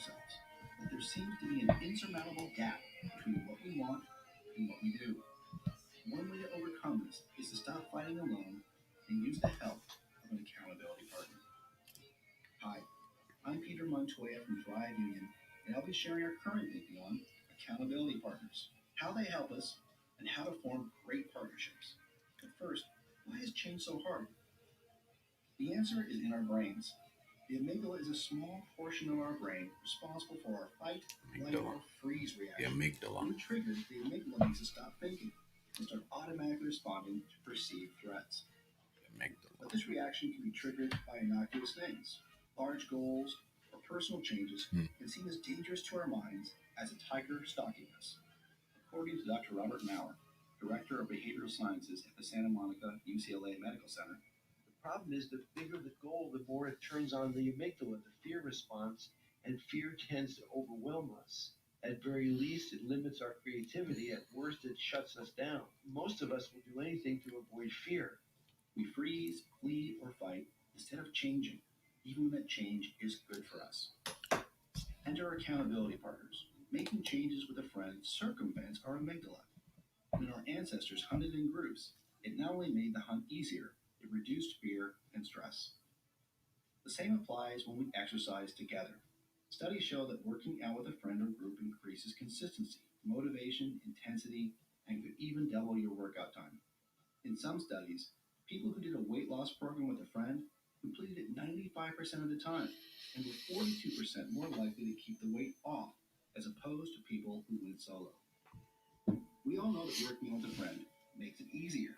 ourselves that there seems to be an insurmountable gap between what we want and what we do. One way to overcome this is to stop fighting alone and use the help of an accountability partner. Hi, I'm Peter Montoya from Thrive Union, and I'll be sharing our current thinking on accountability partners, how they help us, and how to form great partnerships. But first, why is change so hard? The answer is in our brains. The amygdala is a small portion of our brain responsible for our fight, flight, or freeze reaction. The amygdala. When triggered, the amygdala needs to stop thinking and start automatically responding to perceived threats. The amygdala. But this reaction can be triggered by innocuous things. Large goals or personal changes can seem as dangerous to our minds as a tiger stalking us. According to Dr. Robert Maurer, Director of Behavioral Sciences at the Santa Monica UCLA Medical Center, the problem is the bigger the goal, the more it turns on the amygdala, the fear response, and fear tends to overwhelm us. At very least, it limits our creativity. At worst, it shuts us down. Most of us will do anything to avoid fear. We freeze, flee, or fight instead of changing, even when that change is good for us. Enter accountability partners. Making changes with a friend circumvents our amygdala. When our ancestors hunted in groups, it not only made the hunt easier, it reduced fear and stress. The same applies when we exercise together. Studies show that working out with a friend or group increases consistency, motivation, intensity, and could even double your workout time. In some studies, people who did a weight loss program with a friend completed it 95% of the time and were 42% more likely to keep the weight off as opposed to people who went solo. We all know that working with a friend makes it easier.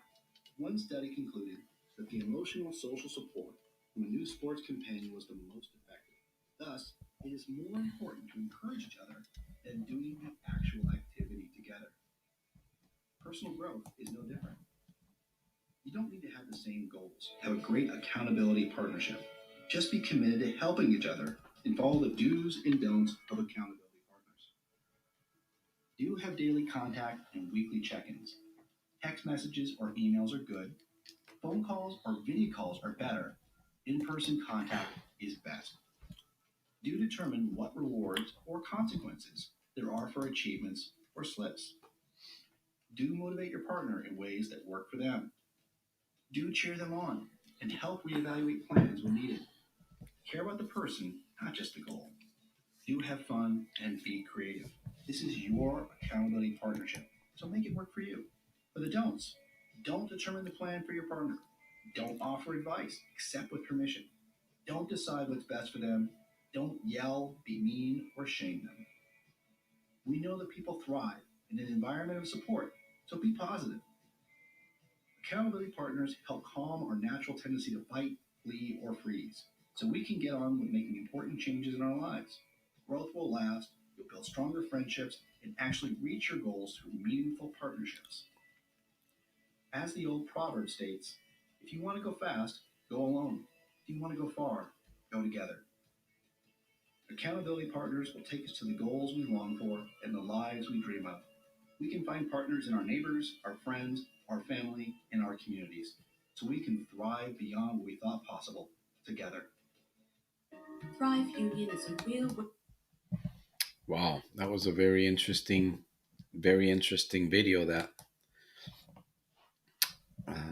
One study concluded that the emotional social support from a new sports companion was the most effective. Thus, it is more important to encourage each other than doing the actual activity together. Personal growth is no different. You don't need to have the same goals. Have a great accountability partnership. Just be committed to helping each other and follow the do's and don'ts of accountability partners. Do you have daily contact and weekly check-ins? Text messages or emails are good. Phone calls or video calls are better. In-person contact is best. Do you determine what rewards or consequences there are for achievements or slips? Do motivate your partner in ways that work for them. Do cheer them on and help reevaluate plans when needed. Care about the person, not just the goal. Do have fun and be creative. This is your accountability partnership, so make it work for you. For the don'ts, don't determine the plan for your partner. Don't offer advice except with permission. Don't decide what's best for them. Don't yell, be mean, or shame them. We know that people thrive in an environment of support, so be positive. Accountability partners help calm our natural tendency to fight, flee, or freeze, so we can get on with making important changes in our lives. Growth will last, you'll build stronger friendships, and actually reach your goals through meaningful partnerships. As the old proverb states, if you want to go fast, go alone. If you want to go far, go together. Accountability partners will take us to the goals we long for and the lives we dream of. We can find partners in our neighbors, our friends, our family, and our communities, so we can thrive beyond what we thought possible together. Thrive Union is a real... Wow, that was a very interesting video that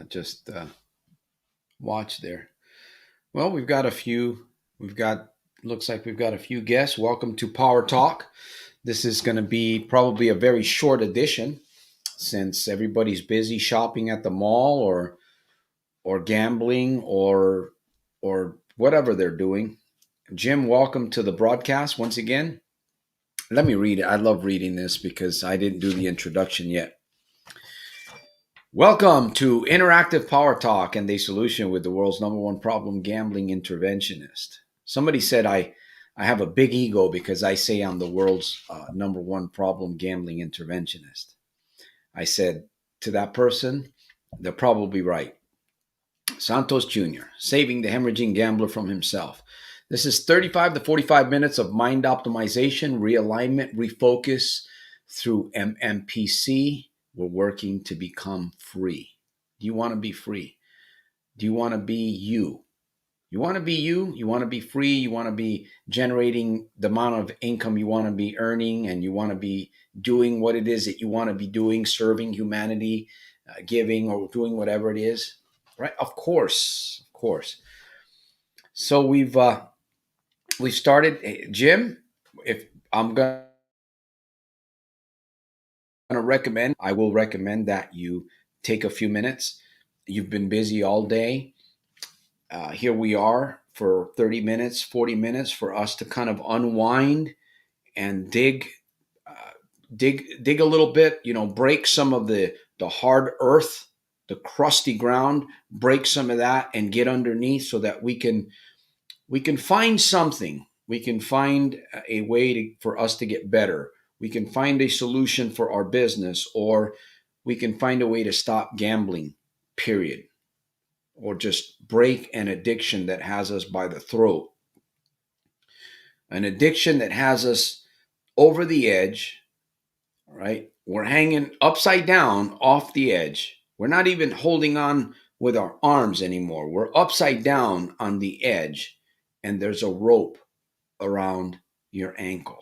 just watched there. Well, looks like we've got a few guests. Welcome to Power Talk. This is going to be probably a very short edition since everybody's busy shopping at the mall or gambling or whatever they're doing. Jim, welcome to the broadcast once again. Let me read it. I love reading this because I didn't do the introduction yet. Welcome to Interactive Power Talk and a solution with the world's #1 problem gambling interventionist. Somebody said I have a big ego because I say I'm the world's #1 problem gambling interventionist. I said to that person, they're probably right. Santos Jr., saving the hemorrhaging gambler from himself. This is 35 to 45 minutes of mind optimization, realignment, refocus through MMPC. We're working to become free. Do you want to be free? Do you want to be you? You want to be you. You want to be free. You want to be generating the amount of income you want to be earning, and you want to be doing what it is that you want to be doing, serving humanity, giving, or doing whatever it is, right? Of course, of course. So we've started, Jim. If I'm gonna recommend, I will recommend that you take a few minutes. You've been busy all day. Here we are for 30 minutes, 40 minutes for us to kind of unwind and uh, dig a little bit, break some of the hard earth, the crusty ground, break some of that and get underneath so that we can find something. We can find a way for us to get better. We can find a solution for our business, or we can find a way to stop gambling, period, or just break an addiction that has us by the throat, an addiction that has us over the edge, right? We're hanging upside down off the edge. We're not even holding on with our arms anymore. We're upside down on the edge, and there's a rope around your ankle.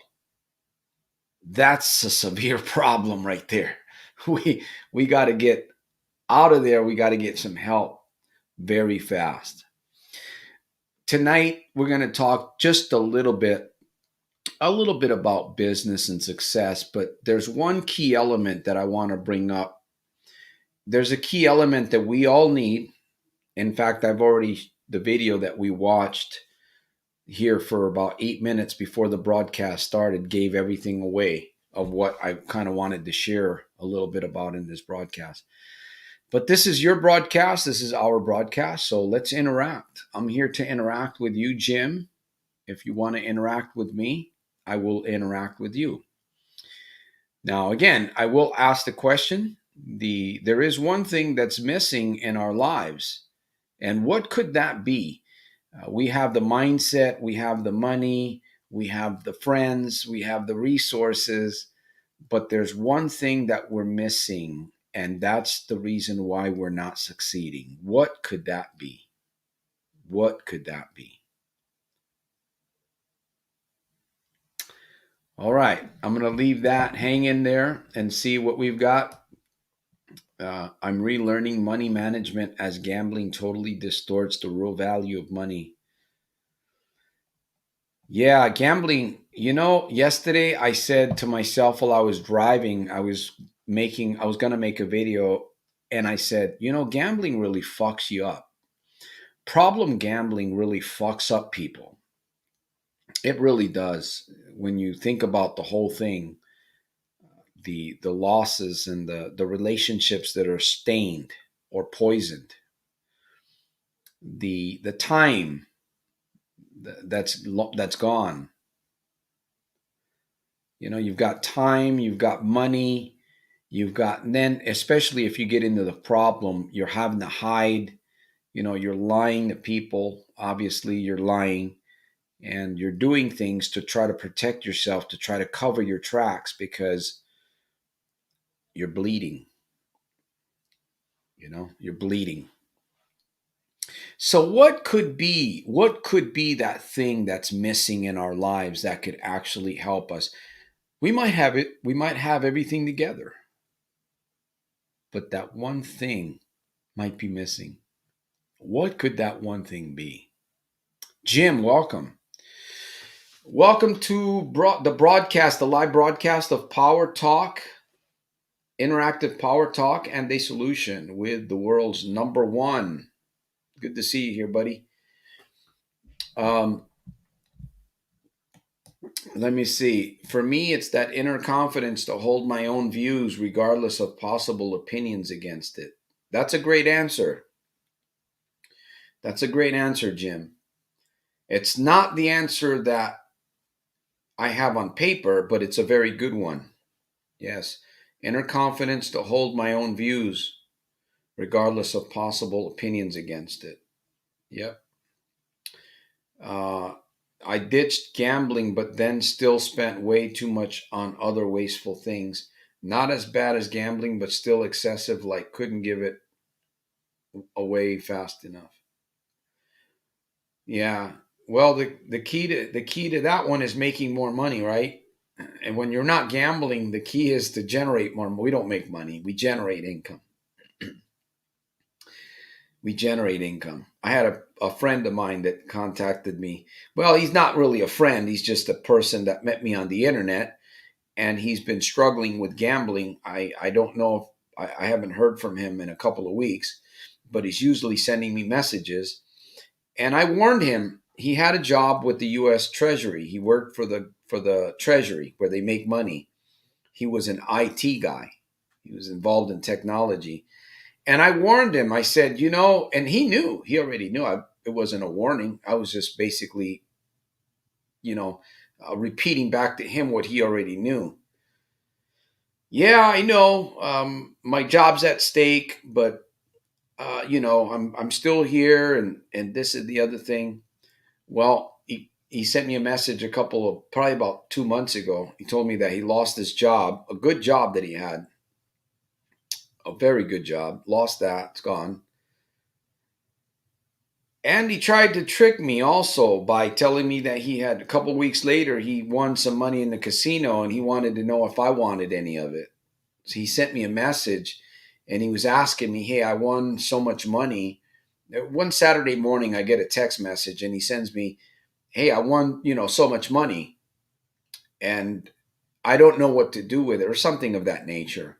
That's a severe problem right there. We got to get out of there. We got to get some help very fast. Tonight we're going to talk just a little bit about business and success, but there's one key element that I want to bring up. There's a key element that we all need. In fact, the video that we watched here for about 8 minutes before the broadcast started gave everything away of what I kind of wanted to share a little bit about in this broadcast. But this is your broadcast. This is our broadcast. So let's interact. I'm here to interact with you, Jim. If you want to interact with me, I will interact with you. Now, again, I will ask the question. There is one thing that's missing in our lives. And what could that be? We have the mindset, we have the money, we have the friends, we have the resources, but there's one thing that we're missing, and that's the reason why we're not succeeding. What could that be? What could that be? All right, I'm going to leave that hang in there and see what we've got. I'm relearning money management as gambling totally distorts the real value of money. Yeah, gambling. Yesterday I said to myself while I was driving, I was going to make a video, and I said, gambling really fucks you up. Problem gambling really fucks up people. It really does. When you think about the whole thing, the losses and the relationships that are stained or poisoned, the time that's gone. You've got time, you've got money, and then especially if you get into the problem, you're having to hide, you're lying to people. Obviously, you're lying, and you're doing things to try to protect yourself, to try to cover your tracks because you're bleeding. You're bleeding. So what could be that thing that's missing in our lives that could actually help us? We might have it. We might have everything together. But that one thing might be missing. What could that one thing be? Jim, welcome. Welcome to the broadcast, the live broadcast of Power Talk, interactive Power Talk and a solution with the world's number one. Good to see you here, buddy. Let me see. For me, it's that inner confidence to hold my own views regardless of possible opinions against it. That's a great answer. That's a great answer, Jim. It's not the answer that I have on paper, but it's a very good one. Yes. Inner confidence to hold my own views regardless of possible opinions against it. Yep. I ditched gambling, but then still spent way too much on other wasteful things. Not as bad as gambling, but still excessive, like couldn't give it away fast enough. Yeah. Well, the key to that one is making more money, right? And when you're not gambling, the key is to generate more. We don't make money. We generate income. We generate income. I had a friend of mine that contacted me. Well, he's not really a friend. He's just a person that met me on the internet, and he's been struggling with gambling. I don't know if I haven't heard from him in a couple of weeks, but he's usually sending me messages. And I warned him. He had a job with the U.S. Treasury. He worked for the Treasury where they make money. He was an IT guy. He was involved in technology. And I warned him. I said, and he knew. He already knew. It wasn't a warning. I was just basically, you know, repeating back to him what he already knew. Yeah, I know. My job's at stake, but I'm still here, and this is the other thing. Well, he sent me a message probably about 2 months ago. He told me that he lost his job, a good job that he had, a very good job. Lost that, it's gone. And he tried to trick me also by telling me that he had a couple weeks later he won some money in the casino and he wanted to know if I wanted any of it. So he sent me a message and he was asking me, "Hey, I won so much money." One Saturday morning I get a text message and he sends me, "Hey, I won, so much money and I don't know what to do with it," or something of that nature.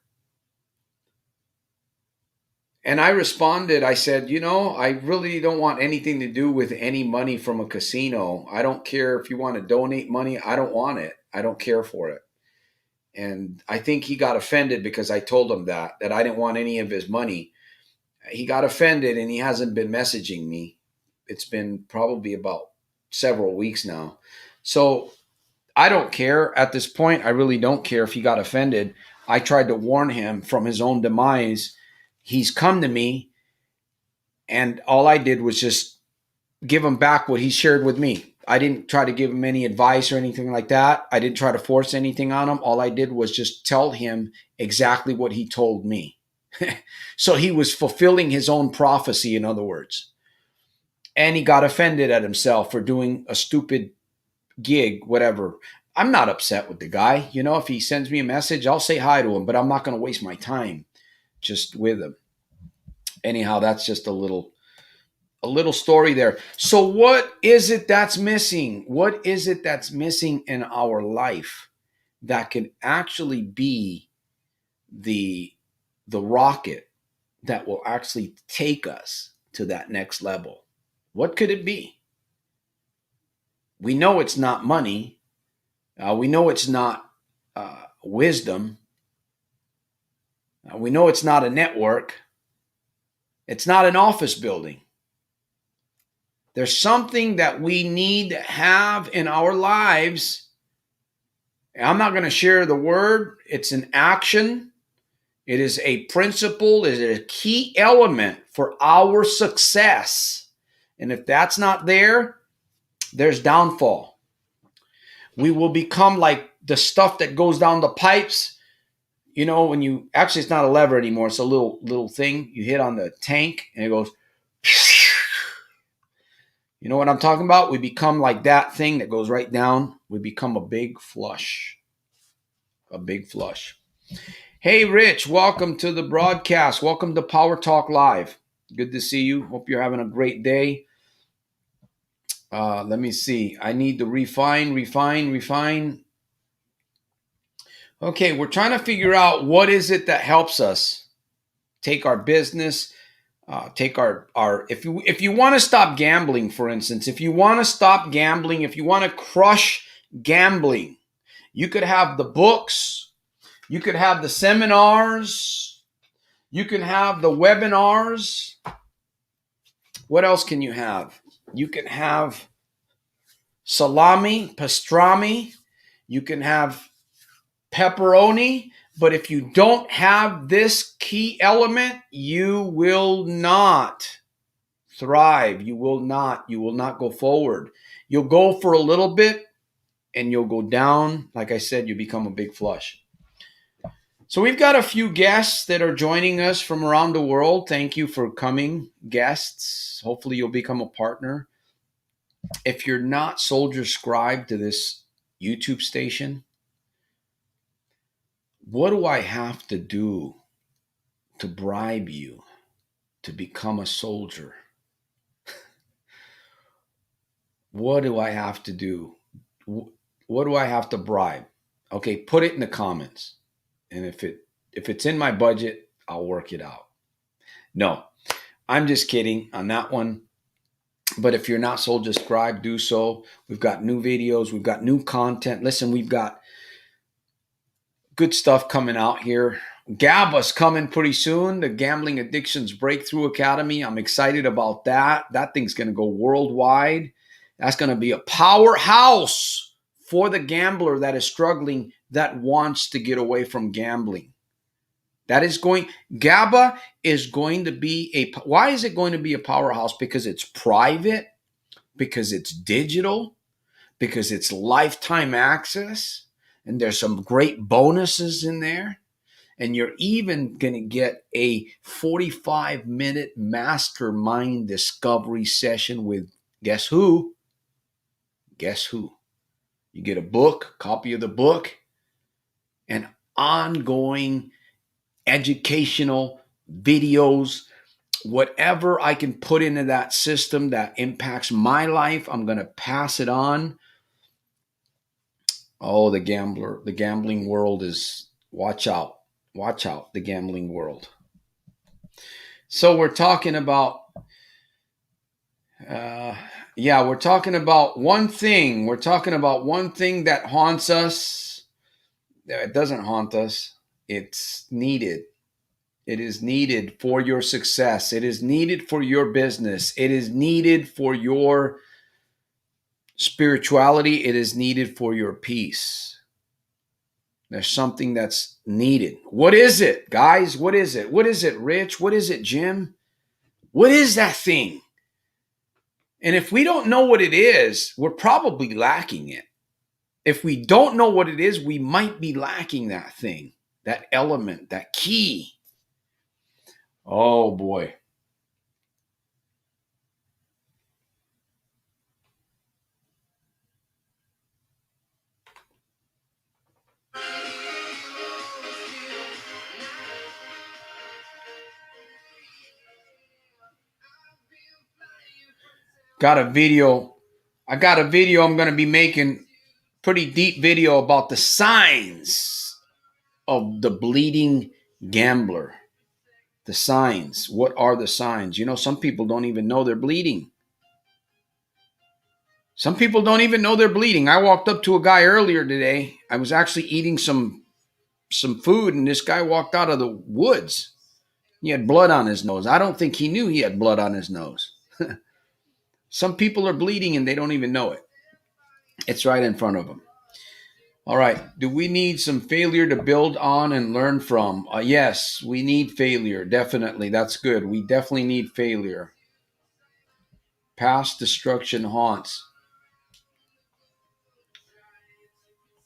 And I responded, I said, I really don't want anything to do with any money from a casino. I don't care if you want to donate money. I don't want it. I don't care for it. And I think he got offended because I told him that I didn't want any of his money. He got offended and he hasn't been messaging me. It's been probably about several weeks now. So I don't care at this point. I really don't care if he got offended. I tried to warn him from his own demise. He's come to me, and all I did was just give him back what he shared with me. I didn't try to give him any advice or anything like that. I didn't try to force anything on him. All I did was just tell him exactly what he told me. So he was fulfilling his own prophecy, in other words. And he got offended at himself for doing a stupid gig, whatever. I'm not upset with the guy. If he sends me a message, I'll say hi to him, but I'm not going to waste my time just with him. Anyhow, that's just a little story there. So what is it that's missing? What is it that's missing in our life that can actually be the rocket that will actually take us to that next level? What could it be? We know it's not money. We know it's not wisdom. We know it's not a network. It's not an office building. There's something that we need to have in our lives. I'm not going to share the word. It's an action. It is a principle. It is a key element for our success. And if that's not there, there's downfall. We will become like the stuff that goes down the pipes. When you actually, it's not a lever anymore. It's a little thing you hit on the tank and it goes. You know what I'm talking about? We become like that thing that goes right down. We become a big flush. A big flush. Hey, Rich, welcome to the broadcast. Welcome to Power Talk Live. Good to see you. Hope you're having a great day. Let me see. I need to refine. Okay, we're trying to figure out what is it that helps us take our business, take our if you want to stop gambling, for instance, if you want to stop gambling, if you want to crush gambling, you could have the books, you could have the seminars, you can have the webinars. What else can you have? You can have salami, pastrami, you can have pepperoni. But if you don't have this key element, you will not thrive. You will not go forward. You'll go for a little bit and you'll go down. Like I said, you become a big flush. So we've got a few guests that are joining us from around the world. Thank you for coming, guests. Hopefully you'll become a partner. if you're not soldier scribed to this YouTube station, what do I have to do to bribe you to become a soldier? What do I have to do? What do I have to bribe? Okay, put it in the comments. And if it's in my budget, I'll work it out. No, I'm just kidding on that one. But if you're not soldier scribe, do so. We've got new videos, we've got new content. Listen, we've got good stuff coming out here. GABA's coming pretty soon, the Gambling Addictions Breakthrough Academy. I'm excited about that. That thing's going to go worldwide. That's going to be a powerhouse for the gambler that is struggling, that wants to get away from gambling. GABA is going to be why is it going to be a powerhouse? Because it's private, because it's digital, because it's lifetime access, and there's some great bonuses in there. And you're even going to get a 45-minute mastermind discovery session with guess who? Guess who? You get a book, copy of the book, and ongoing educational videos, whatever I can put into that system that impacts my life, I'm going to pass it on. Oh, the gambling world is, watch out, the gambling world. So we're talking about, we're talking about one thing. We're talking about one thing that haunts us. It doesn't haunt us. It's needed. It is needed for your success. It is needed for your business. It is needed for your spirituality. It is needed for your peace. There's something that's needed. What is it, guys? What is it? What is it, Rich? What is it, Jim? What is that thing? And if we don't know what it is, we're probably lacking it. If we don't know what it is, we might be lacking that thing, that element, that key. Oh, boy. I got a video I'm going to be making, pretty deep video about the signs of the bleeding gambler. The signs. What are the signs? You know, some people don't even know they're bleeding. Some people don't even know they're bleeding. I walked up to a guy earlier today. I was actually eating some food, and this guy walked out of the woods. He had blood on his nose. I don't think he knew he had blood on his nose. Some people are bleeding and they don't even know it. It's right in front of them. All right. Do we need some failure to build on and learn from? Yes, we need failure. Definitely. That's good. We definitely need failure. Past destruction haunts.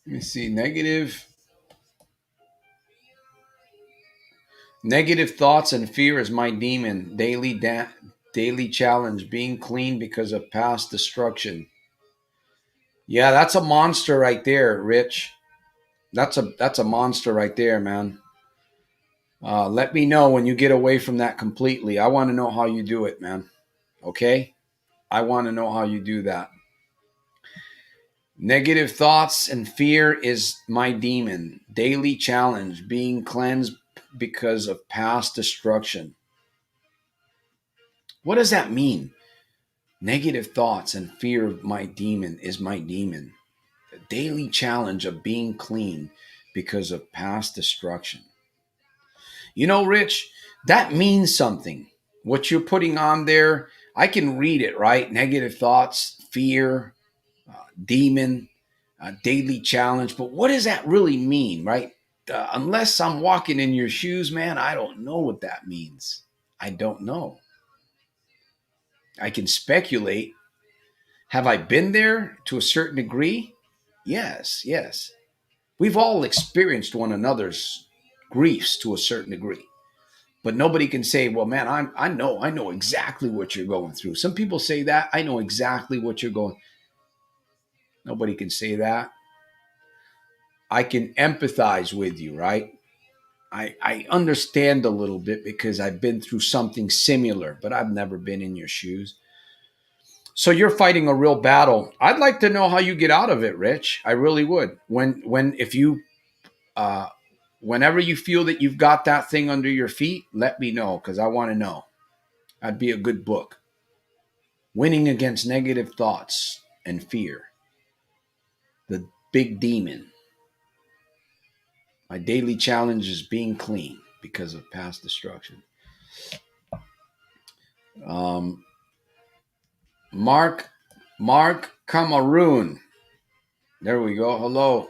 Let me see. Negative thoughts and fear is my demon. Daily challenge. Being clean because of past destruction. Yeah, that's a monster right there, Rich. That's a monster right there, man. Let me know when you get away from that completely. I want to know how you do it, man. Okay? I want to know how you do that. Negative thoughts and fear is my demon. Daily challenge. Being cleansed because of past destruction. What does that mean? Negative thoughts and fear of my demon is my demon. The daily challenge of being clean because of past destruction. You know, Rich, that means something. What you're putting on there, I can read it, right? Negative thoughts, fear, demon, daily challenge. But what does that really mean, right? Unless I'm walking in your shoes, man, I don't know what that means. I don't know. I can speculate. Have I been there to a certain degree? Yes. We've all experienced one another's griefs to a certain degree. But nobody can say, well, man, I know exactly what you're going through. Some people say that. I know exactly what you're going. Nobody can say that. I can empathize with you, right? I understand a little bit because I've been through something similar, but I've never been in your shoes. So you're fighting a real battle. I'd like to know how you get out of it, Rich. I really would. If you uh, whenever you feel that you've got that thing under your feet, let me know because I want to know. That'd be a good book. Winning against negative thoughts and fear. The big demon. My daily challenge is being clean because of past destruction. Um, Mark Cameroon. There we go. Hello.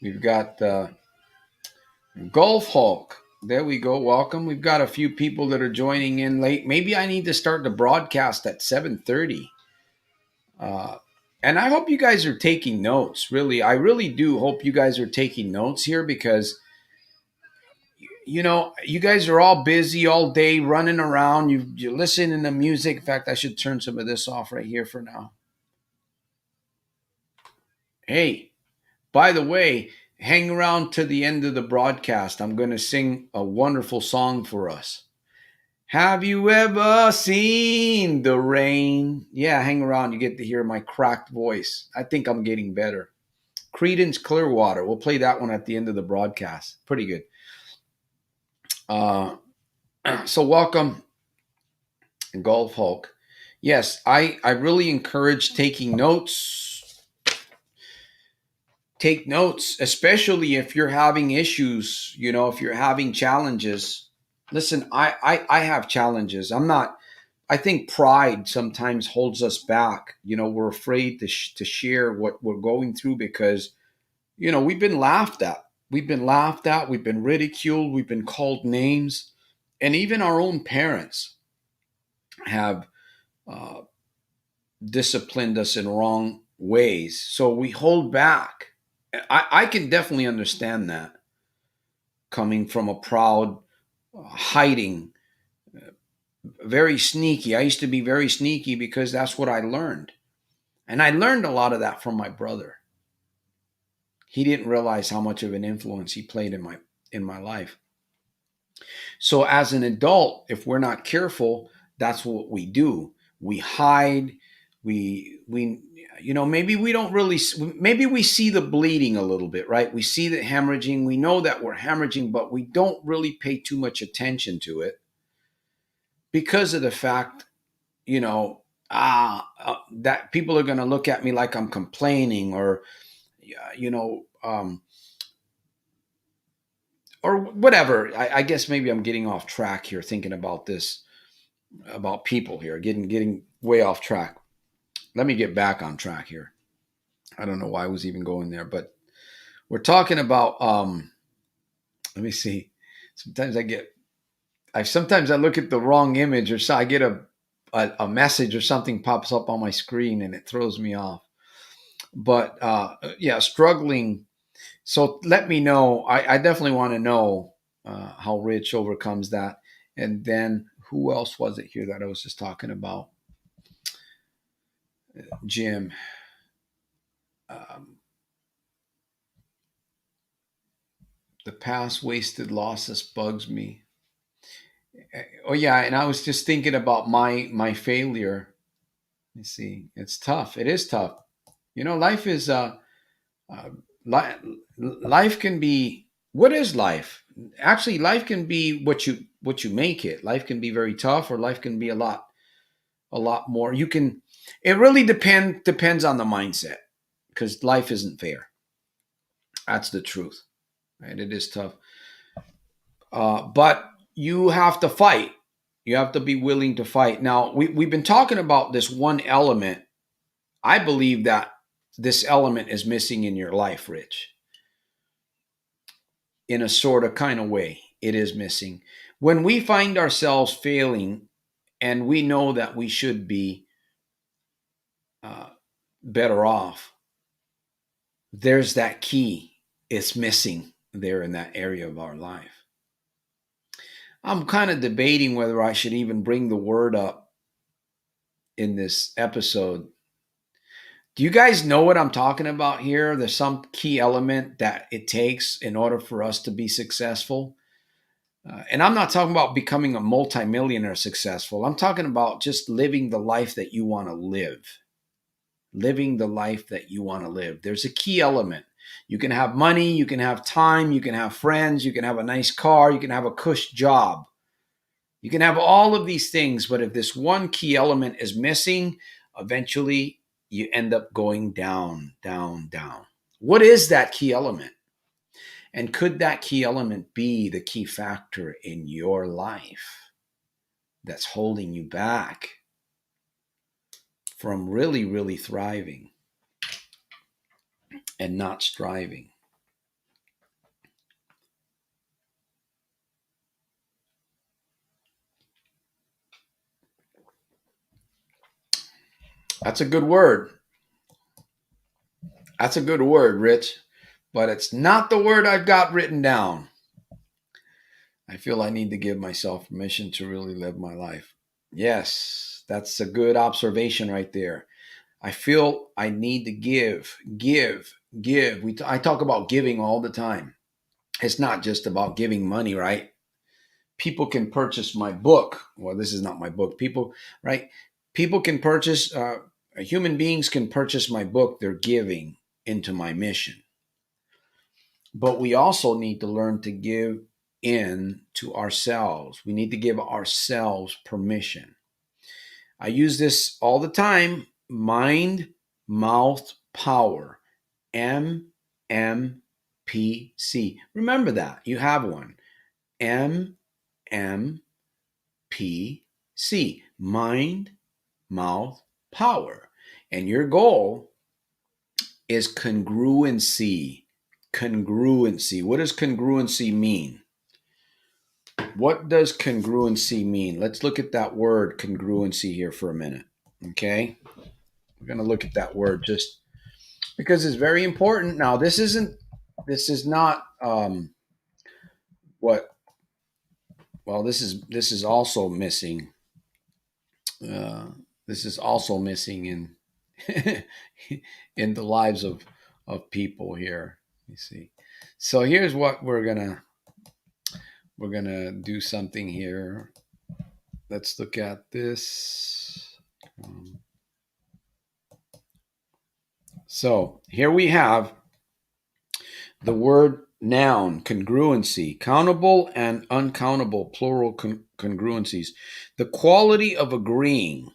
We've got Golf Hulk. There we go. Welcome. We've got a few people that are joining in late. Maybe I need to start the broadcast at 7:30. And I hope you guys are taking notes. Really, I really do hope you guys are taking notes here because you guys are all busy all day running around. You're listening to music. In fact, I should turn some of this off right here for now. Hey, by the way, hang around to the end of the broadcast. I'm going to sing a wonderful song for us. Have you ever seen the rain? Yeah, hang around. You get to hear my cracked voice. I think I'm getting better. Creedence Clearwater. We'll play that one at the end of the broadcast. Pretty good. So welcome, Golf Hulk. Yes, I really encourage taking notes. Take notes, especially if you're having issues, if you're having challenges. Listen, I have challenges. I think pride sometimes holds us back. We're afraid to share what we're going through because, we've been laughed at. We've been laughed at. We've been ridiculed. We've been called names. And even our own parents have uh, disciplined us in wrong ways. So we hold back. I can definitely understand that coming from a proud, hiding, very sneaky. I used to be very sneaky because that's what I learned. And I learned a lot of that from my brother. He didn't realize how much of an influence he played in my life. So as an adult, if we're not careful, that's what we do. We hide. We maybe we don't really, maybe we see the bleeding a little bit, right? We see the hemorrhaging. We know that we're hemorrhaging, but we don't really pay too much attention to it because of the fact, that people are going to look at me like I'm complaining or, or whatever. I guess maybe I'm getting off track here thinking about this, about people here, getting way off track. Let me get back on track here. I don't know why I was even going there, but we're talking about, let me see. Sometimes I look at the wrong image or so I get a message or something pops up on my screen and it throws me off. But yeah, struggling. So let me know. I definitely want to know how Rich overcomes that. And then who else was it here that I was just talking about? Jim. The past wasted losses bugs me. Oh yeah, and I was just thinking about my failure. You see, it's tough. It is tough. Life is uh life can be, what is life? Actually, life can be what you make it. Life can be very tough, or life can be a lot more. It really depends on the mindset, because life isn't fair. That's the truth, right? It is tough. But you have to fight. You have to be willing to fight. Now, we've been talking about this one element. I believe that this element is missing in your life, Rich. In a sort of kind of way, it is missing. When we find ourselves failing and we know that we should be uh, better off, there's that key. It's missing there in that area of our life. I'm kind of debating whether I should even bring the word up in this episode. Do you guys know what I'm talking about here? There's some key element that it takes in order for us to be successful. And I'm not talking about becoming a multimillionaire successful. I'm talking about just living the life that you want to live. Living the life that you want to live. There's a key element. You can have money, you can have time, you can have friends, you can have a nice car, you can have a cush job. You can have all of these things, but if this one key element is missing, eventually you end up going down, down, down. What is that key element? And could that key element be the key factor in your life that's holding you back from really, really thriving and not striving? That's a good word. That's a good word, Rich, but it's not the word I've got written down. I feel I need to give myself permission to really live my life. Yes, that's a good observation right there. I feel I need to give. I talk about giving all the time. It's not just about giving money, right? People can purchase my book. Well, this is not my book. People, right? People can purchase, human beings can purchase my book. They're giving into my mission. But we also need to learn to give in to ourselves. We need to give ourselves permission. I use this all the time. Mind, mouth, power. MMPC. Remember that. You have one. MMPC. Mind, mouth, power. And your goal is congruency. Congruency. What does congruency mean? What does congruency mean? Let's look at that word congruency here for a minute. Okay? We're going to look at that word just because it's very important. Now, this is not what, well, this is also missing. This is also missing in in the lives of people here. Let me see. So here's what we're gonna do something here. Let's look at this. So here we have the word noun, congruency, countable and uncountable, plural congruencies. The quality of agreeing,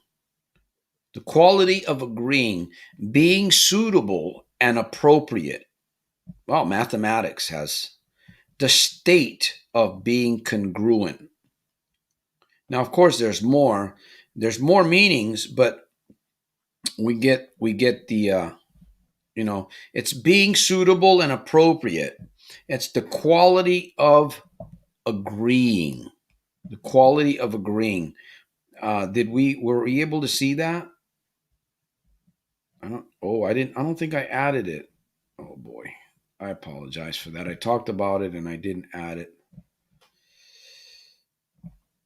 being suitable and appropriate. Well, mathematics has the state of being congruent. Now, of course, there's more meanings, but we get the it's being suitable and appropriate. It's the quality of agreeing. The quality of agreeing. Were we able to see that? I don't think I added it. Oh boy. I apologize for that. I talked about it and I didn't add it.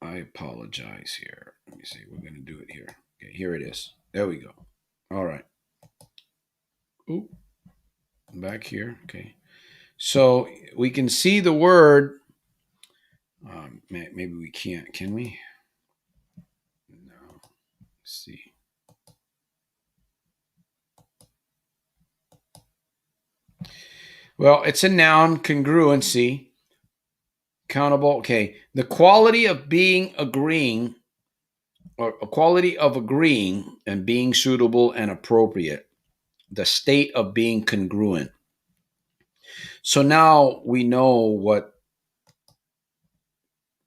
I apologize here. Let me see. We're going to do it here. Okay, here it is. There we go. All right. Ooh. Back here. Okay. So we can see the word. Maybe we can't. Can we? No. Let's see. Well, it's a noun, congruency. Countable. Okay. The quality of being agreeing, or a quality of agreeing and being suitable and appropriate. The state of being congruent. So now we know what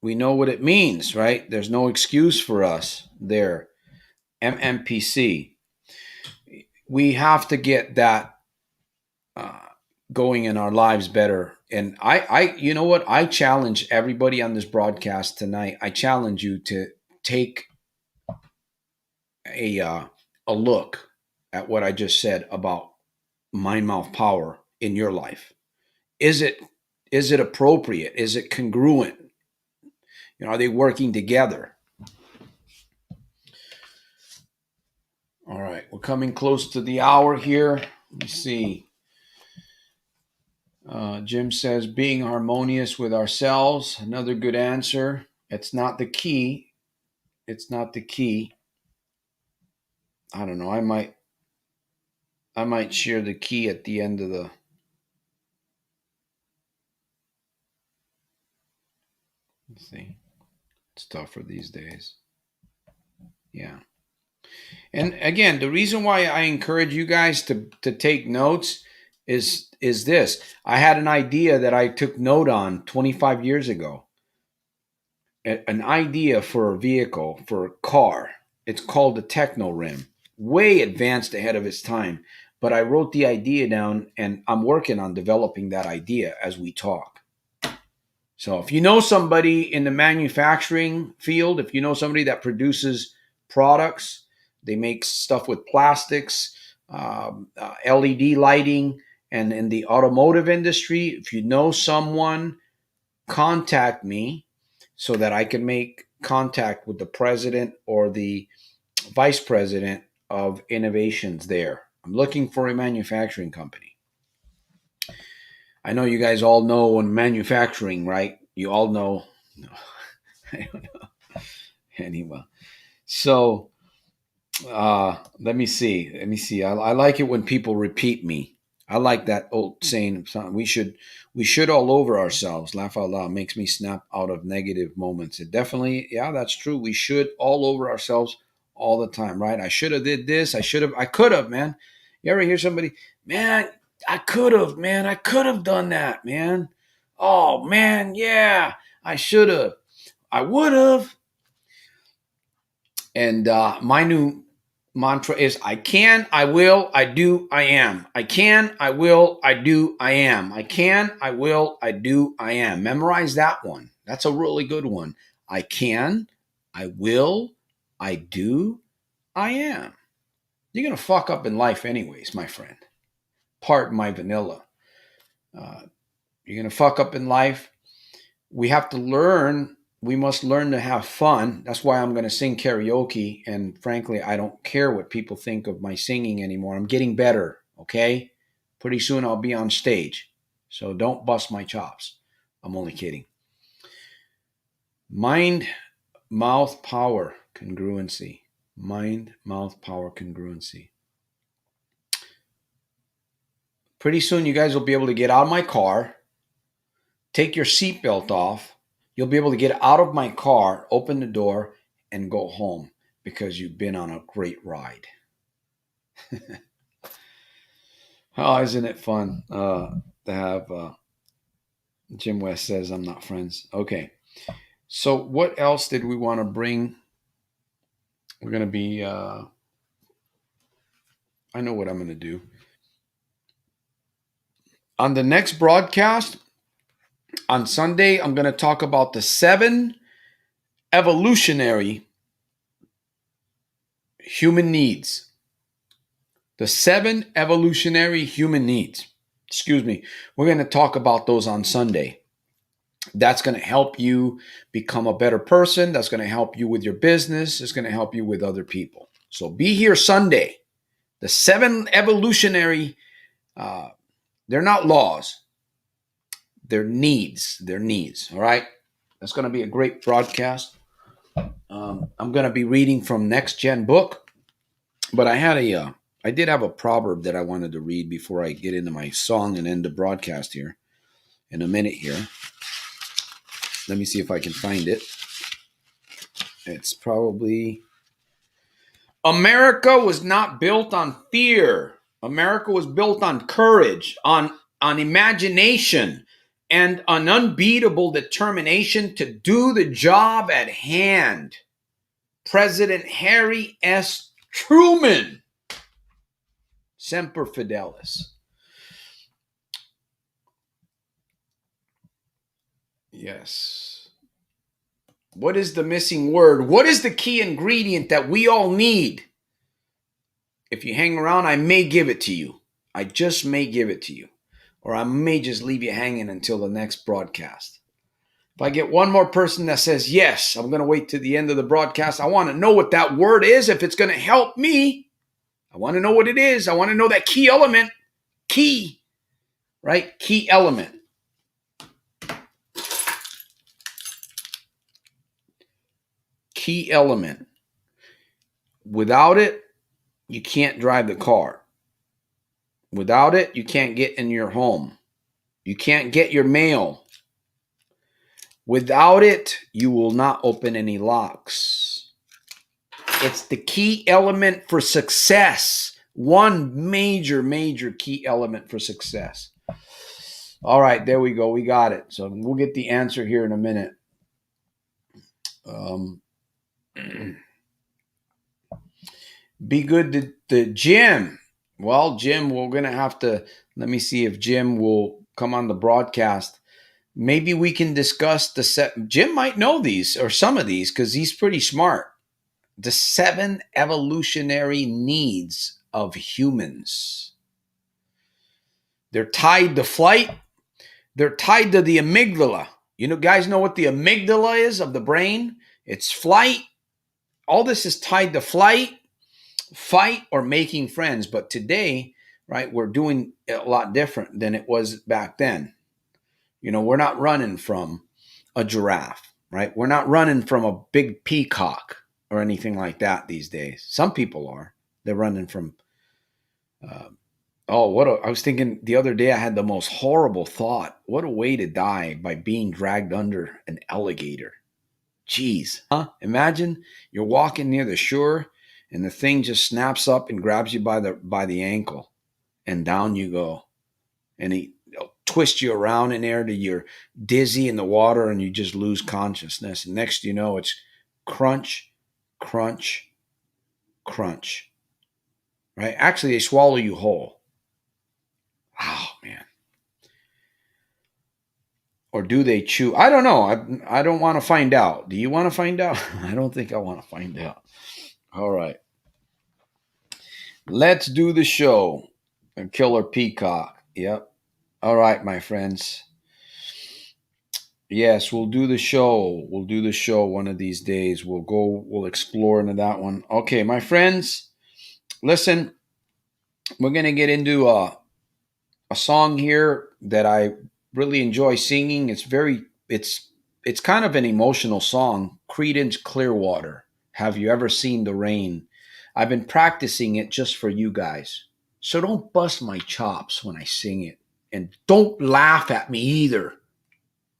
it means, right? There's no excuse for us there. MMPC. We have to get that going in our lives better. And you know what? I challenge everybody on this broadcast tonight. I challenge you to take a look at what I just said about mind, mouth, power in your life. Is it appropriate? Is it congruent? Are they working together? All right, we're coming close to the hour here. Let me see. Jim says, being harmonious with ourselves. Another good answer. It's not the key. It's not the key. I don't know. I might share the key at the end of the. Let's see. It's tougher these days. Yeah. And again, the reason why I encourage you guys to take notes is this. I had an idea that I took note on 25 years ago. An idea for a vehicle, for a car. It's called the Techno Rim. Way advanced ahead of its time. But I wrote the idea down, and I'm working on developing that idea as we talk. So if you know somebody in the manufacturing field, if you know somebody that produces products, they make stuff with plastics, LED lighting, and in the automotive industry, if you know someone, contact me so that I can make contact with the president or the vice president of innovations there. I'm looking for a manufacturing company. I know you guys all know in manufacturing, right? You all know. No, I don't know. Anyway, so let me see. I like it when people repeat me. I like that old saying. We should all over ourselves. Laugh out loud makes me snap out of negative moments. It definitely, yeah, that's true. We should all over ourselves all the time, right? I should have did this. I could have, man. You ever hear somebody, man? I could have, man. I could have done that, man. Oh man, yeah, I should have. I would have. And my new mantra is I can, I will, I do, I am. I can, I will, I do, I am. I can, I will, I do, I am. Memorize that one. That's a really good one. I can, I will, I do, I am. You're going to fuck up in life anyways, my friend. Pardon my vanilla. You're going to fuck up in life. We have to learn. We must learn to have fun. That's why I'm going to sing karaoke. And frankly, I don't care what people think of my singing anymore. I'm getting better, okay? Pretty soon I'll be on stage. So don't bust my chops. I'm only kidding. Mind, mouth, power, congruency. Mind, mouth, power, congruency. Pretty soon you guys will be able to get out of my car, take your seatbelt off. You'll be able to get out of my car, open the door, and go home because you've been on a great ride. Oh, isn't it fun to have Jim West says I'm not friends. Okay. So what else did we want to bring? We're going to be, I know what I'm going to do. On the next broadcast, on Sunday, I'm going to talk about the 7 evolutionary human needs. The 7 evolutionary human needs. Excuse me. We're going to talk about those on Sunday. That's going to help you become a better person. That's going to help you with your business. It's going to help you with other people. So be here Sunday. The 7 evolutionary, they're not laws. They're needs. They're needs. All right. That's going to be a great broadcast. I'm going to be reading from Next Gen book, but I did have a proverb that I wanted to read before I get into my song and end the broadcast here in a minute here. Let me see if I can find it. It's probably America was not built on fear. America was built on courage, on imagination, and an unbeatable determination to do the job at hand. President Harry S. Truman. Semper Fidelis. Yes. What is the missing word? What is the key ingredient that we all need? If you hang around, I may give it to you. I just may give it to you. Or I may just leave you hanging until the next broadcast. If I get one more person that says, yes, I'm going to wait to the end of the broadcast. I want to know what that word is. If it's going to help me, I want to know what it is. I want to know that key element. Key, right? Key element. Key element. Without it, you can't drive the car. Without it, you can't get in your home. You can't get your mail. Without it, you will not open any locks. It's the key element for success. One major, major key element for success. All right, there we go. We got it. So we'll get the answer here in a minute. Be good to Jim. Well, Jim, we're going to have to, let me see if Jim will come on the broadcast. Maybe we can discuss Jim might know these or some of these because he's pretty smart. The 7 evolutionary needs of humans. They're tied to flight. They're tied to the amygdala. You know, guys know what the amygdala is of the brain? It's flight. All this is tied to flight, fight, or making friends. But today, right, we're doing a lot different than it was back then. You know, we're not running from a giraffe, right? We're not running from a big peacock or anything like that these days. Some people are. They're running from, I was thinking the other day I had the most horrible thought. What a way to die, by being dragged under an alligator. Jeez. Huh? Imagine you're walking near the shore and the thing just snaps up and grabs you by the ankle and down you go. And he twist you around in there till you're dizzy in the water and you just lose consciousness. And next you know, it's crunch, crunch, crunch. Right? Actually, they swallow you whole. Oh, man. Or do they chew? I don't know. I don't want to find out. Do you want to find out? I don't think I want to find out. All right. Let's do the show. A killer peacock. Yep. All right, my friends. Yes, we'll do the show. We'll do the show one of these days. We'll explore into that one. Okay, my friends, listen, we're going to get into a song here that I really enjoy singing. It's kind of an emotional song. Creedence Clearwater. Have you ever seen the rain? I've been practicing it just for you guys. So don't bust my chops when I sing it. And don't laugh at me either.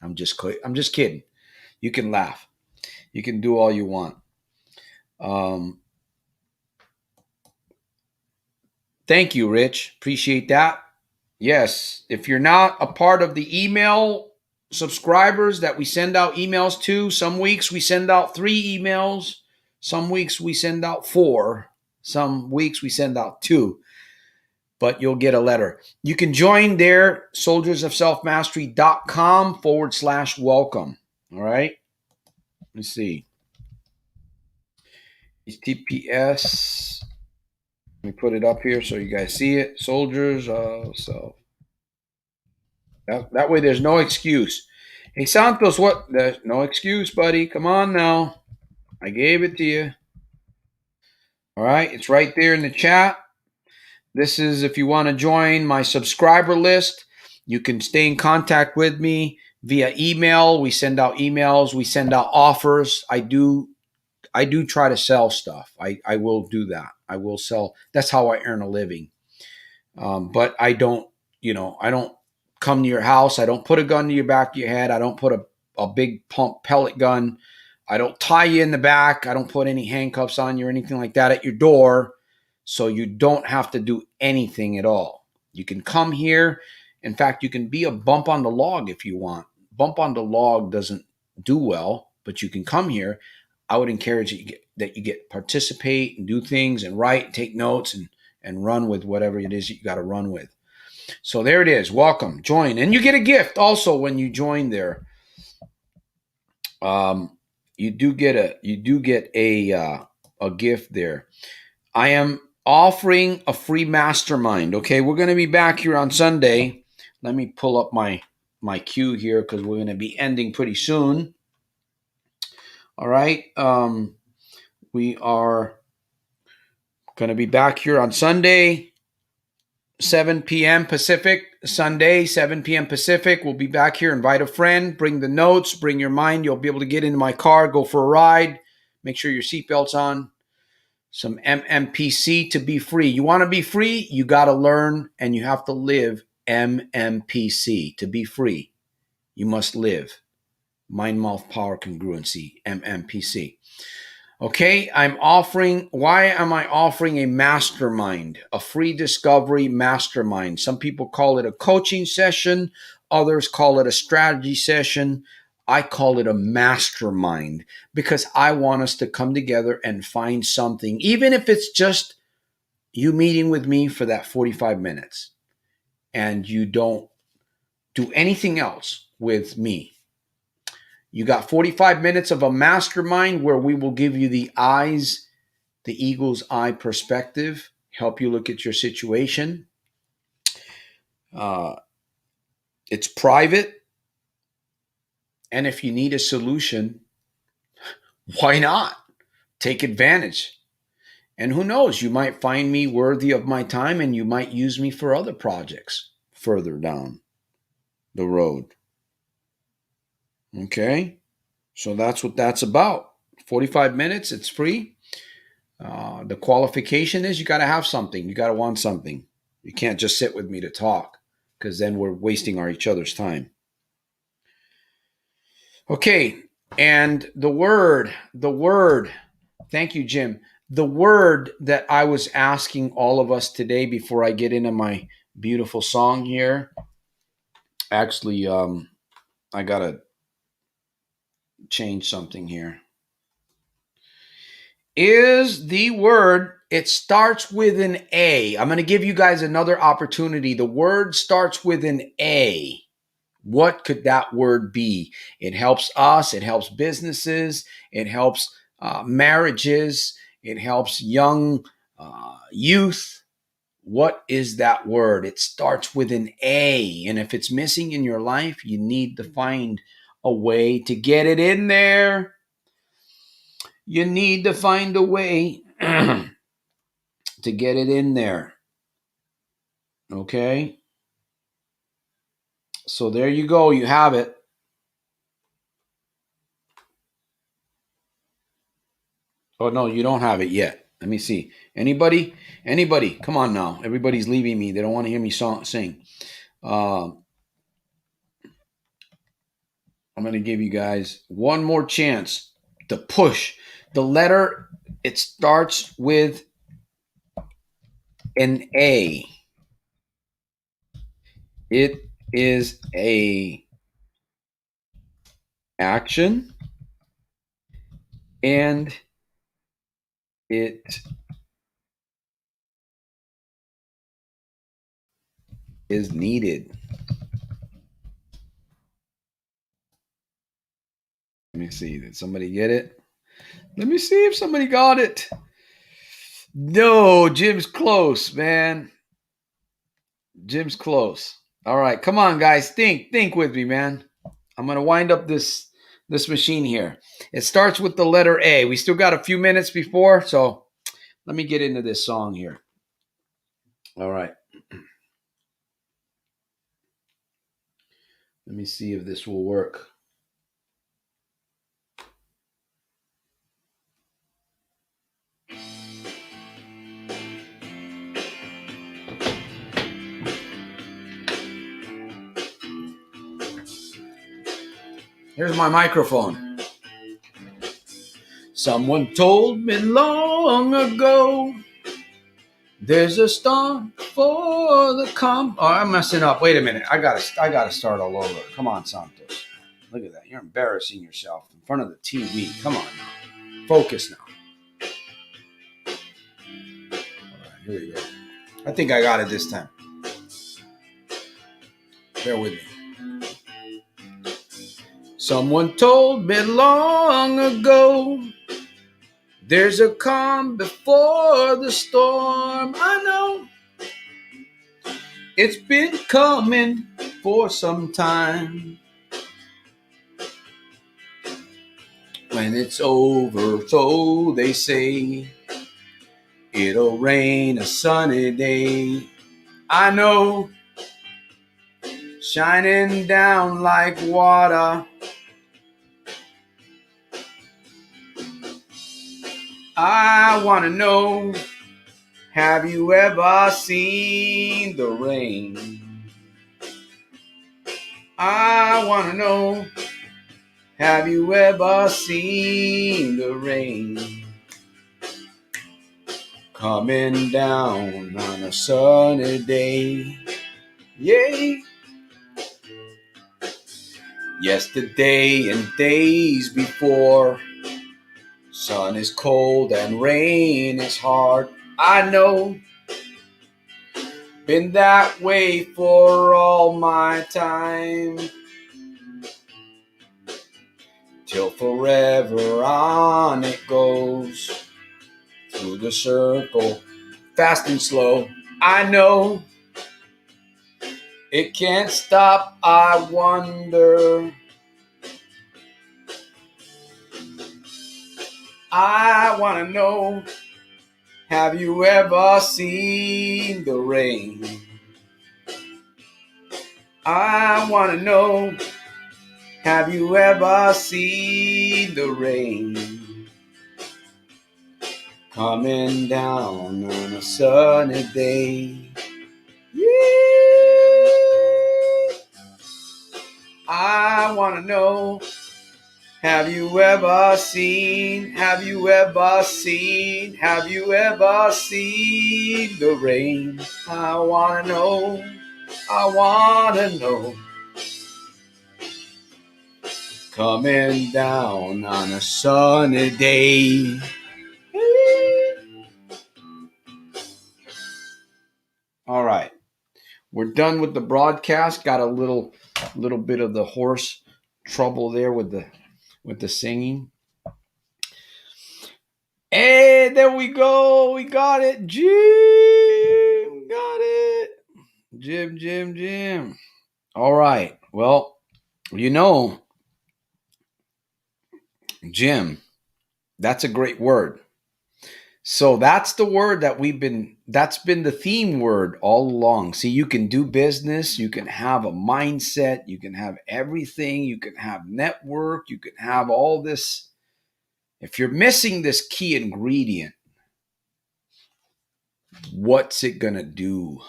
I'm just kidding. You can laugh. You can do all you want. Thank you, Rich. Appreciate that. Yes, if you're not a part of the email subscribers that we send out emails to, some weeks we send out 3 emails. Some weeks we send out 4. Some weeks we send out 2. But you'll get a letter. You can join there, soldiersofselfmastery.com/welcome. All right. Let's see. HTTPS. Let me put it up here so you guys see it. Soldiers of Self. That way there's no excuse. Hey, Santos, what? There's no excuse, buddy. Come on now. I gave it to you. All right. It's right there in the chat. This is if you want to join my subscriber list. You can stay in contact with me via email. We send out emails. We send out offers. I do try to sell stuff. I will do that. I will sell. That's how I earn a living. But I don't come to your house. I don't put a gun to your back of your head. I don't put a big pump pellet gun. I don't tie you in the back. I don't put any handcuffs on you or anything like that at your door. So you don't have to do anything at all. You can come here. In fact, you can be a bump on the log if you want. Bump on the log doesn't do well, but you can come here. I would encourage that you participate and do things and write and take notes and run with whatever it is you got to run with. So there it is. Welcome. Join. And you get a gift also when you join there. You do get a gift there. I am offering a free mastermind. Okay, we're going to be back here on Sunday. Let me pull up my my cue here because we're going to be ending pretty soon. All right. We are going to be back here on Sunday, 7 p.m. Pacific. Sunday, 7 p.m. Pacific. We'll be back here. Invite a friend. Bring the notes. Bring your mind. You'll be able to get into my car, go for a ride. Make sure your seatbelt's on. Some MMPC to be free. You want to be free? You got to learn and you have to live MMPC. To be free, you must live. Mind, mouth, power, congruency, MMPC. Okay, why am I offering a mastermind, a free discovery mastermind? Some people call it a coaching session. Others call it a strategy session. I call it a mastermind because I want us to come together and find something, even if it's just you meeting with me for that 45 minutes and you don't do anything else with me. You got 45 minutes of a mastermind where we will give you the eagle's eye perspective, help you look at your situation. It's private. And if you need a solution, why not? Take advantage. And who knows, you might find me worthy of my time and you might use me for other projects further down the road. Okay? So that's what that's about. 45 minutes, it's free. The qualification is you got to have something. You got to want something. You can't just sit with me to talk because then we're wasting each other's time. Okay, and the word, thank you, Jim. The word that I was asking all of us today before I get into my beautiful song here, actually, I got to change something here, is the word. It starts with an A. I'm going to give you guys another opportunity. The word starts with an A. What could that word be? It helps us. It helps businesses. It helps marriages. It helps young youth. What is that word? It starts with an A. And if it's missing in your life, you need to find a way to get it in there. You need to find a way to get it in there. Okay? So there you go. You have it. Oh, no, you don't have it yet. Let me see. Anybody? Come on now. Everybody's leaving me. They don't want to hear me sing. I'm going to give you guys one more chance to push. The letter, it starts with an A. It is a action and it is needed. Let me see. Did somebody get it? Let me see if somebody got it. No, Jim's close, man. Jim's close. All right, come on, guys. Think with me, man. I'm going to wind up this machine here. It starts with the letter A. We still got a few minutes before, so let me get into this song here. All right. Let me see if this will work. Here's my microphone. Someone told me long ago there's a storm for the calm. Oh, I'm messing up. Wait a minute. I gotta start all over. Come on, Santos. Look at that. You're embarrassing yourself in front of the TV. Come on now. Focus now. All right, here we go. I think I got it this time. Bear with me. Someone told me long ago there's a calm before the storm. I know It's been coming for some time. When it's over, so they say, it'll rain a sunny day. I know, shining down like water. I want to know, have you ever seen the rain? I want to know, have you ever seen the rain? Coming down on a sunny day. Yay! Yesterday and days before, sun is cold and rain is hard. I know, been that way for all my time. Till forever on it goes, through the circle, fast and slow. I know, it can't stop, I wonder. I want to know, have you ever seen the rain? I want to know, have you ever seen the rain? Coming down on a sunny day. Yeah. I want to know, have you ever seen the rain? I want to know, coming down on a sunny day. All right, we're done with the broadcast. Got a little bit of the horse trouble there with the singing. Hey, there we go. We got it. Jim got it. Jim. All right. Well, Jim, that's a great word. So that's the word that's been the theme word all along. See, you can do business, you can have a mindset, you can have everything, you can have network, you can have all this. If you're missing this key ingredient, what's it going to do?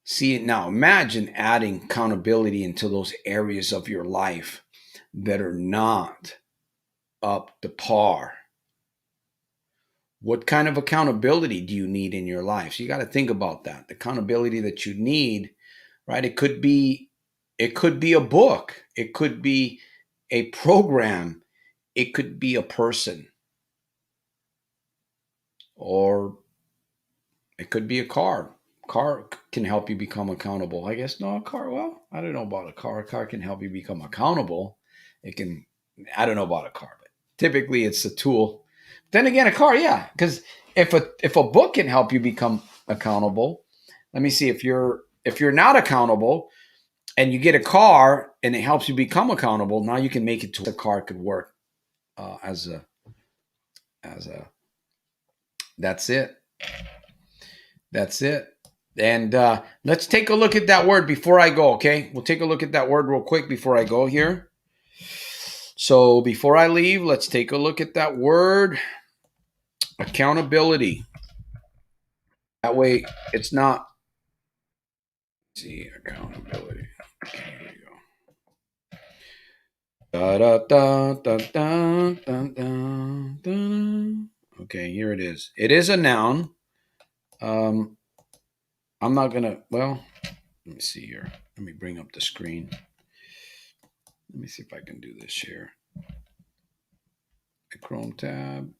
See, now imagine adding accountability into those areas of your life that are not up to par. What kind of accountability do you need in your life? So you got to think about that. The accountability that you need, right? It could be a book. It could be a program. It could be a person. Or it could be a car. Car can help you become accountable. I guess no, a car. Well, I don't know about a car. A car can help you become accountable. I don't know about a car, but typically it's a tool. Then again, a car, yeah, because if a book can help you become accountable, let me see, if you're not accountable and you get a car and it helps you become accountable, now you can make it to the car could work as a that's it. And let's take a look at that word before I go, okay? We'll take a look at that word real quick before I go here. So before I leave, let's take a look at that word, accountability. That way it's not, see, accountability. Okay, here you go. Da, da, da, da, da, da, da, da. Okay, here it is. It is a noun. I'm not going to, well, let me see here. Let me bring up the screen. Let me see if I can do this here. The Chrome tab,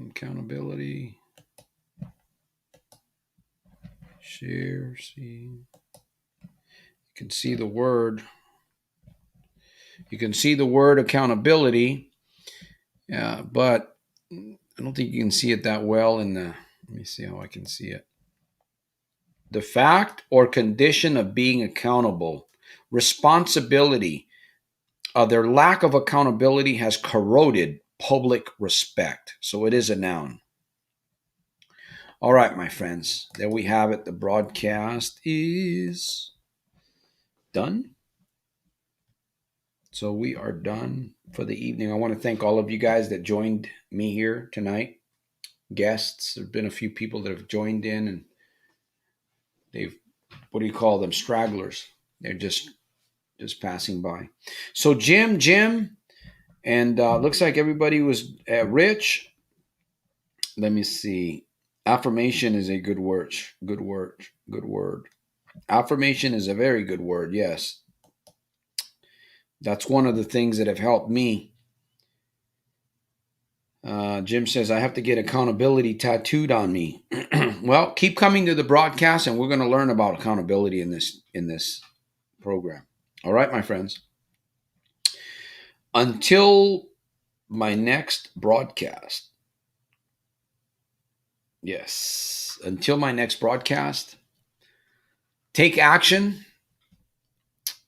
accountability, share, see. You can see the word. You can see the word accountability. Yeah, but I don't think you can see it that well in the, let me see how I can see it. The fact or condition of being accountable, responsibility, their lack of accountability has corroded public respect. So it is a noun. All right, my friends, there we have it. The broadcast is done. So we are done for the evening. I want to thank all of you guys that joined me here tonight. Guests, there have been a few people that have joined in, and they've, what do you call them, stragglers. They're just passing by. So Jim, and looks like everybody was Rich. Let me see. Affirmation is a good word. Good word. Good word. Affirmation is a very good word. Yes. That's one of the things that have helped me. Jim says, I have to get accountability tattooed on me. Well, keep coming to the broadcast, and we're going to learn about accountability in this program. All right, my friends. Until my next broadcast. Yes. Until my next broadcast, take action.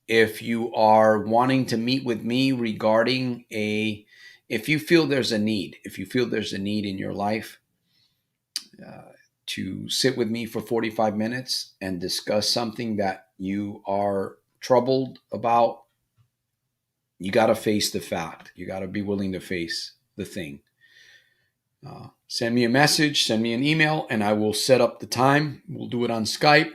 If you are wanting to meet with me regarding if you feel there's a need in your life, to sit with me for 45 minutes and discuss something that you are troubled about, you got to face the fact. You got to be willing to face the thing. Send me a message, send me an email, and I will set up the time. We'll do it on Skype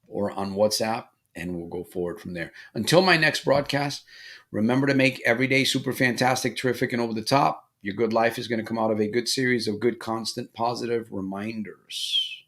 or on WhatsApp, and we'll go forward from there. Until my next broadcast, remember to make every day super fantastic, terrific, and over the top. Your good life is going to come out of a good series of good, constant, positive reminders.